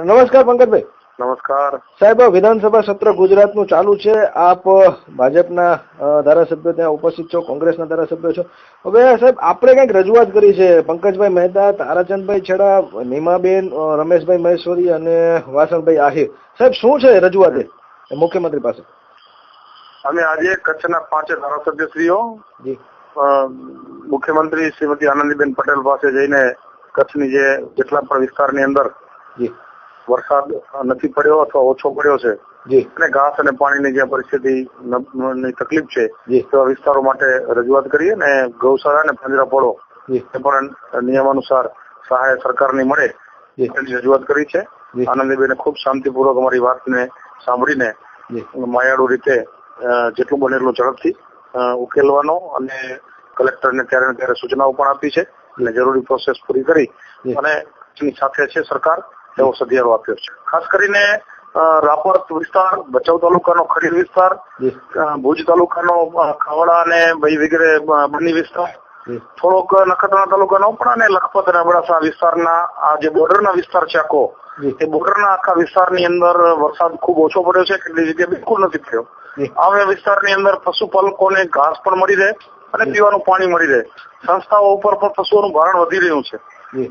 નમસ્કાર પંકજભાઈ. નમસ્કાર સાહેબ, વિધાનસભા સત્ર ગુજરાતનું ચાલુ છે. આપ ભાજપના ધારાસભ્યો ત્યાં ઉપસ્થિત છો, કોંગ્રેસના ધારાસભ્યો છો. હવે સાહેબ, આપણે કંઈક રજૂઆત કરી છે. પંકજભાઈ મહેતા, તારાચંદભાઈ છેડા, નીમાબેન, રમેશભાઈ મહેશ્વરી અને વાસણભાઈ આહિર. સાહેબ, શું છે રજૂઆત મુખ્યમંત્રી પાસે? અમે આજે કચ્છના 5 ધારાસભ્યશ્રીઓ મુખ્યમંત્રી શ્રીમતી આનંદીબેન પટેલ પાસે જઈને કચ્છની જેટલા પણ વિસ્તારની અંદર વરસાદ નથી પડ્યો અથવા ઓછો પડ્યો છે અને ઘાસ અને પાણીની જે પરિસ્થિતિની તકલીફ છે તેવા વિસ્તારો માટે રજૂઆત કરી અને ગૌશાળા અને પાંજરાપોળો એ પણ નિયમાનુસાર સહાય સરકારની મળે તેની રજૂઆત કરી છે. આનંદીબેને ખૂબ શાંતિપૂર્વક અમારી વાતને સાંભળીને માયાળુ રીતે જેટલું બને એટલું ઝડપથી ઉકેલવાનો અને કલેક્ટરને ત્યારે ને ત્યારે સૂચનાઓ પણ આપી છે અને જરૂરી પ્રોસેસ પૂરી કરી અને એની સાથે છે સરકાર એવો સધિયારો આપ્યો છે. ખાસ કરીને રાપર વિસ્તાર, ભચાઉ તાલુકાનો ખડીર વિસ્તાર, ભુજ તાલુકાનો ખાવડા અને વગેરે બની વિસ્તાર, થોડોક નખત્રાણા તાલુકાનો પણ અને લખપત અને અબડાસા વિસ્તારના આ જે બોર્ડરના વિસ્તાર છે આખો, એ બોર્ડરના આખા વિસ્તારની અંદર વરસાદ ખૂબ ઓછો પડ્યો છે. કેટલી જગ્યાએ બિલકુલ નથી પડ્યો. આ વિસ્તારની અંદર પશુપાલકોને ઘાસ પણ મળી રહે અને પીવાનું પાણી મળી રહે. સંસ્થાઓ ઉપર પણ પશુઓનું ભારણ વધી રહ્યું છે.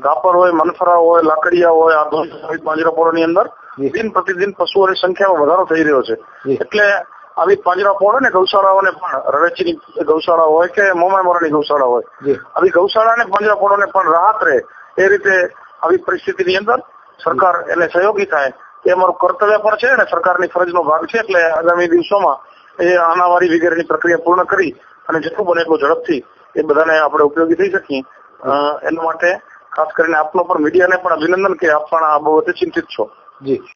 રાપર હોય, મનફરા હોય, લાકડિયા હોય, આ પાંજરાપોળોની અંદર દિન પ્રતિદિન પશુઓની સંખ્યામાં વધારો થઈ રહ્યો છે. એટલે આવી પાંજરાપોળ અને ગૌશાળાઓને પણ રવેચીની ગૌશાળા હોય કે મોમાયમોરાની ગૌશાળા હોય, આવી ગૌશાળા અને પાંજરાપોળોને પણ રાહત રહે એ રીતે આવી પરિસ્થિતિની અંદર સરકાર એને સહયોગી થાય એ અમારું કર્તવ્ય પણ છે અને સરકારની ફરજનો ભાગ છે. એટલે આગામી દિવસોમાં એ આનાવારી વગેરેની પ્રક્રિયા પૂર્ણ કરી અને જેટલું બને એટલું ઝડપથી એ બધાને આપણે ઉપયોગી થઈ શકીએ એના માટે ખાસ કરીને આપનો પણ મીડિયાને પણ અભિનંદન કે આપ પણ આ બાબતે ચિંતિત છો. જી.